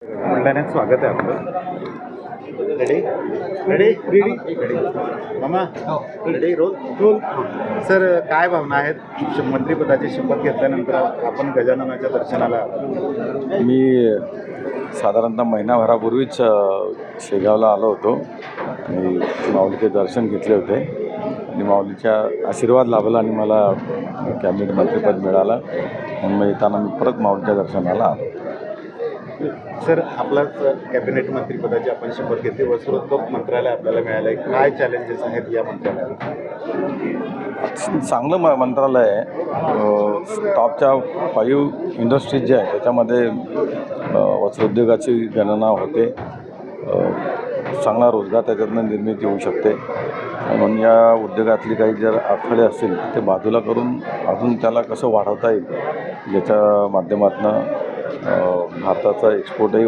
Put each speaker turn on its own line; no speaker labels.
बुलढाण्यात स्वागत आहे आपलं. रेडी रेडी रेडी रेडी मामा रेडी रोल रोल. सर, काय भावना आहेत मंत्रिपदाची शपथ घेतल्यानंतर आपण गजाननाच्या दर्शनाला?
मी साधारणतः महिनाभरापूर्वीच शेगावला आलो होतो आणि माऊलीचे दर्शन घेतले होते आणि माऊलीचा आशीर्वाद लाभला आणि मला कॅबिनेट मंत्रिपद मिळालं. म्हणून मग येताना मी परत माऊलीच्या दर्शनाला आलो.
सर, आपलाच कॅबिनेट मंत्रिपदाची आपण शपथ घेतली. वस्त्रोद्योग मंत्रालय आपल्याला मिळालं आहे. काय चॅलेंजेस आहेत या मंत्रालयाला?
चांगलं मंत्रालय आहे. टॉपच्या 5 इंडस्ट्रीज ज्या आहेत त्याच्यामध्ये वस्त्रोद्योगाची गणना होते. चांगला रोजगार त्याच्यातनं निर्मिती होऊ शकते. म्हणून या उद्योगातली काही जर अडथळे असतील ते बाजूला करून अजून त्याला कसं वाढवता येईल, ज्याच्या माध्यमातून भारताचा एक्सपोर्टही